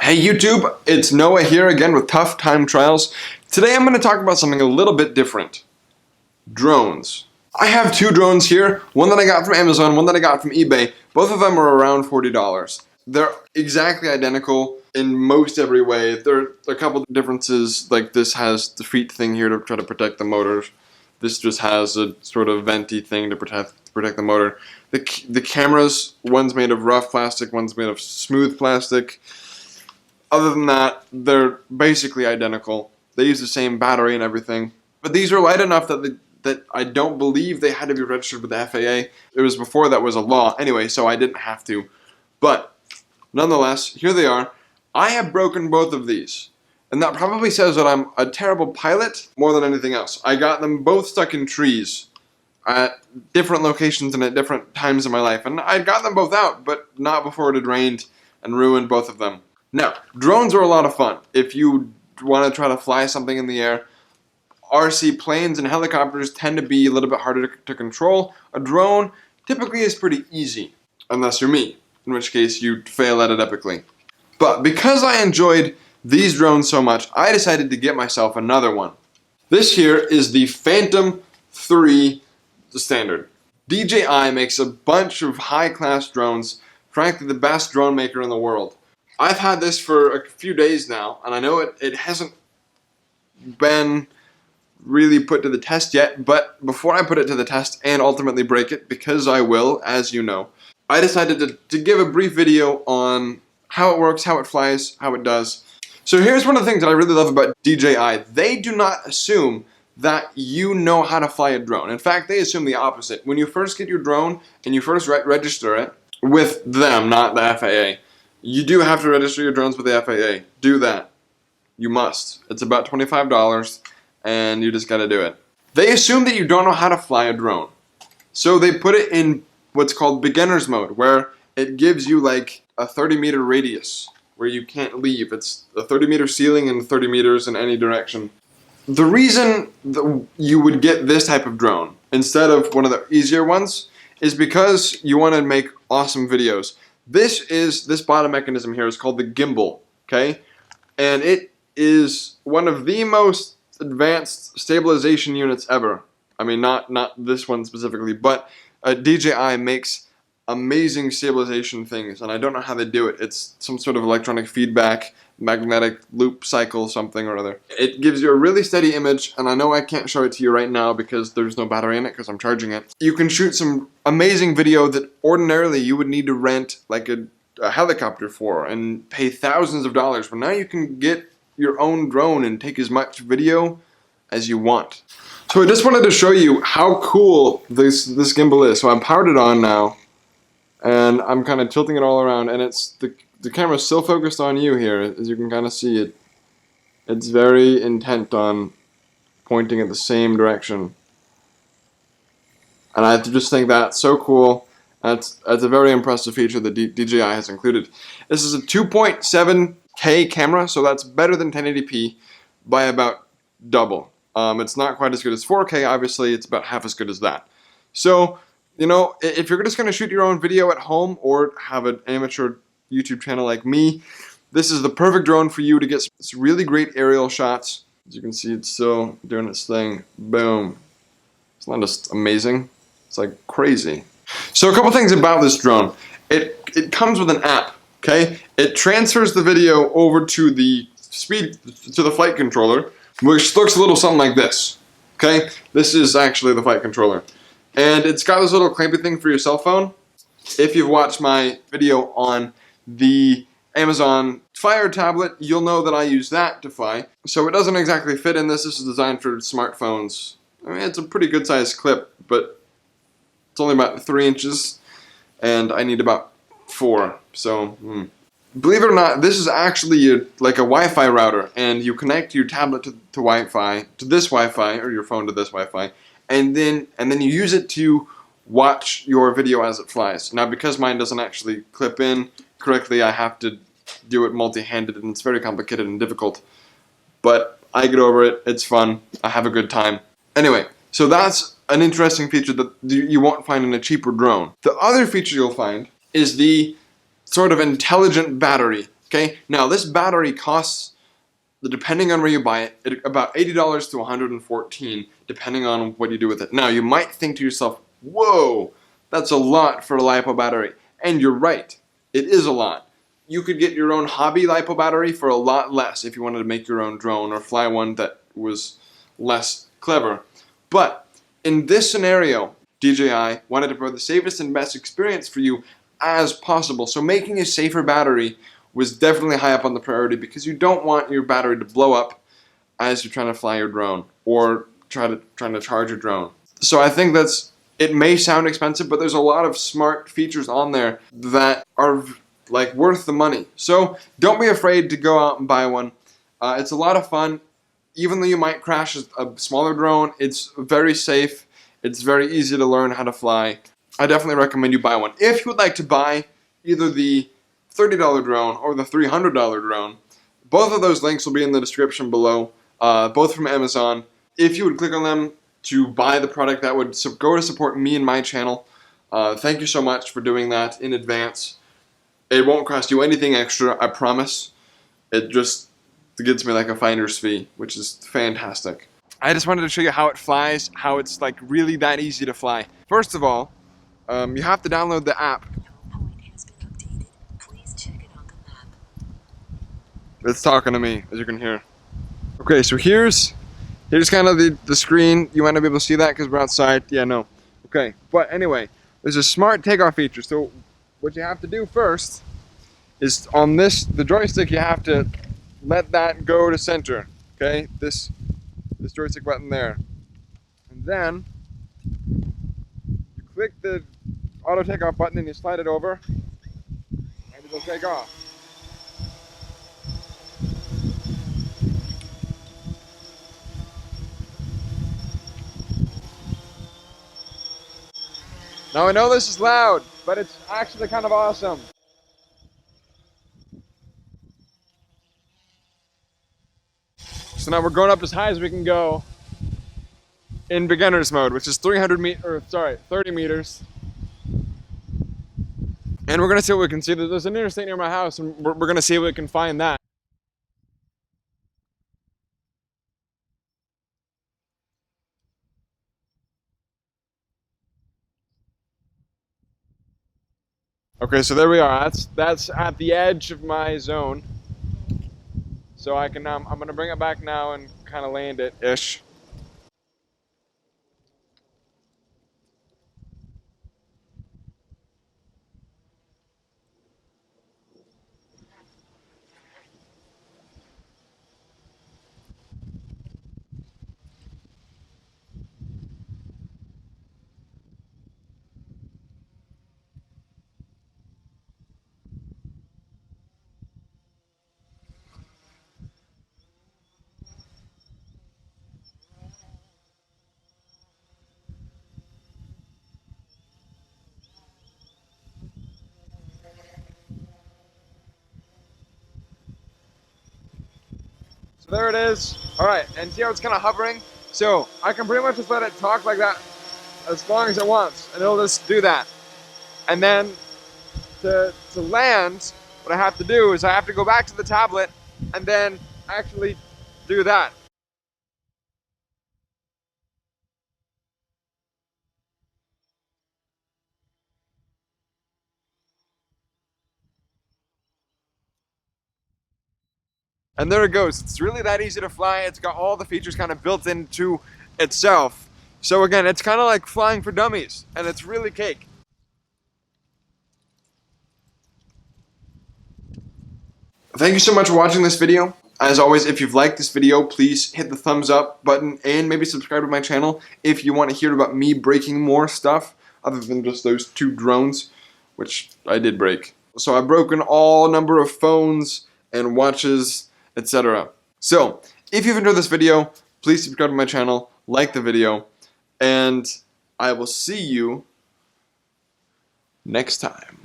Hey YouTube, it's Noah here again with Tough Time Trials. Today I'm going to talk about something a little bit different. Drones. I have two drones here, one that I got from Amazon, one that I got from eBay. Both of them are around $40. They're exactly identical in most every way. There are a couple of differences, like this has the feet thing here to try to protect the motors. This just has a sort of venti thing to protect the motor. The cameras, one's made of rough plastic, one's made of smooth plastic. Other than that, they're basically identical. They use the same battery and everything. But these are light enough that I don't believe they had to be registered with the FAA. It was before that was a law anyway, so I didn't have to. But nonetheless, here they are. I have broken both of these. And that probably says that I'm a terrible pilot more than anything else. I got them both stuck in trees at different locations and at different times in my life. And I got them both out, but not before it had rained and ruined both of them. Now, drones are a lot of fun. If you want to try to fly something in the air, RC planes and helicopters tend to be a little bit harder to control. A drone typically is pretty easy, unless you're me, in which case you fail at it epically. But because I enjoyed these drones so much, I decided to get myself another one. This here is the Phantom 3 standard. DJI makes a bunch of high-class drones, frankly the best drone maker in the world. I've had this for a few days now, and I know it hasn't been really put to the test yet, but before I put it to the test and ultimately break it, because I will, as you know, I decided to give a brief video on how it works, how it flies, how it does. So here's one of the things that I really love about DJI. They do not assume that you know how to fly a drone. In fact, they assume the opposite. When you first get your drone and you first register it with them, not the FAA, you do have to register your drones with the FAA. Do that. You must. It's about $25 and you just gotta do it. They assume that you don't know how to fly a drone. So they put it in what's called beginner's mode, where it gives you like a 30-meter radius where you can't leave. It's a 30-meter ceiling and 30 meters in any direction. The reason that you would get this type of drone instead of one of the easier ones is because you want to make awesome videos. This bottom mechanism here is called the Gimbal, okay? And it is one of the most advanced stabilization units ever. I mean, not this one specifically, but DJI makes amazing stabilization things, and I don't know how they do it. It's some sort of electronic feedback, magnetic loop cycle, something or other. It gives you a really steady image, and I know I can't show it to you right now because there's no battery in it because I'm charging it. You can shoot some amazing video that ordinarily you would need to rent like a helicopter for and pay thousands of dollars, but now you can get your own drone and take as much video as you want. So I just wanted to show you how cool this gimbal is. So I'm powered it on now, and I'm kind of tilting it all around, and it's the camera's still focused on you here, as you can kind of see it. It's very intent on pointing at the same direction. And I just think that's so cool. That's a very impressive feature that DJI has included. This is a 2.7K camera, so that's better than 1080p by about double. It's not quite as good as 4K, obviously, it's about half as good as that. So, you know, if you're just going to shoot your own video at home or have an amateur YouTube channel like me, this is the perfect drone for you to get some really great aerial shots. As you can see, it's still doing its thing. Boom. It's not just amazing, it's like crazy. So a couple things about this drone. It comes with an app, okay? It transfers the video over to the flight controller, which looks a little something like this, okay? This is actually the flight controller. And it's got this little clampy thing for your cell phone. If you've watched my video on the Amazon Fire tablet, you'll know that I use that to fly. So it doesn't exactly fit in this. This is designed for smartphones. I mean, it's a pretty good sized clip, but it's only about 3 inches, and I need about 4. So, believe it or not, this is actually like a Wi-Fi router, and you connect your tablet to Wi-Fi, to this Wi-Fi, or your phone to this Wi-Fi, and then you use it to watch your video as it flies. Now, because mine doesn't actually clip in correctly, I have to do it multi-handed, and it's very complicated and difficult. But I get over it, it's fun, I have a good time. Anyway, so that's an interesting feature that you won't find in a cheaper drone. The other feature you'll find is the sort of intelligent battery. Okay, now this battery costs, depending on where you buy it, about $80 to $114, depending on what you do with it. Now, you might think to yourself, whoa, that's a lot for a LiPo battery. And you're right, it is a lot. You could get your own hobby LiPo battery for a lot less if you wanted to make your own drone or fly one that was less clever. But in this scenario, DJI wanted to provide the safest and best experience for you as possible. So making a safer battery was definitely high up on the priority, because you don't want your battery to blow up as you're trying to fly your drone or trying to charge your drone. So I think it may sound expensive, but there's a lot of smart features on there that are like worth the money. So don't be afraid to go out and buy one. It's a lot of fun. Even though you might crash a smaller drone, it's very safe. It's very easy to learn how to fly. I definitely recommend you buy one. If you would like to buy either the $30 drone or the $300 drone, both of those links will be in the description below, both from Amazon. If you would click on them to buy the product, that would go to support me and my channel. Thank you so much for doing that in advance. It won't cost you anything extra, I promise. It just gets me like a finder's fee, which is fantastic. I just wanted to show you how it flies, how it's like really that easy to fly. First of all, you have to download the app. It's talking to me, as you can hear. Okay, so here's kind of the screen. You might not be able to see that because we're outside. Yeah, no. Okay, but anyway, there's a smart takeoff feature. So what you have to do first is on the joystick, you have to let that go to center. Okay, this joystick button there. And then you click the auto takeoff button and you slide it over and it'll take off. Now I know this is loud, but it's actually kind of awesome. So now we're going up as high as we can go in beginner's mode, which is 30 meters. And we're gonna see what we can see. There's an interstate near my house, and we're gonna see if we can find that. Okay, so there we are. That's at the edge of my zone. So I can I'm gonna bring it back now and kind of land it ish. So there it is. All right, and see how it's kind of hovering? So I can pretty much just let it talk like that as long as it wants, and it'll just do that. And then to land, what I have to do is I have to go back to the tablet and then actually do that. And there it goes. It's really that easy to fly. It's got all the features kind of built into itself. So again, it's kind of like flying for dummies, and it's really cake. Thank you so much for watching this video. As always, if you've liked this video, please hit the thumbs up button and maybe subscribe to my channel if you want to hear about me breaking more stuff other than just those 2 drones, which I did break. So I've broken all number of phones and watches, etc. So, if you've enjoyed this video, please subscribe to my channel, like the video, and I will see you next time.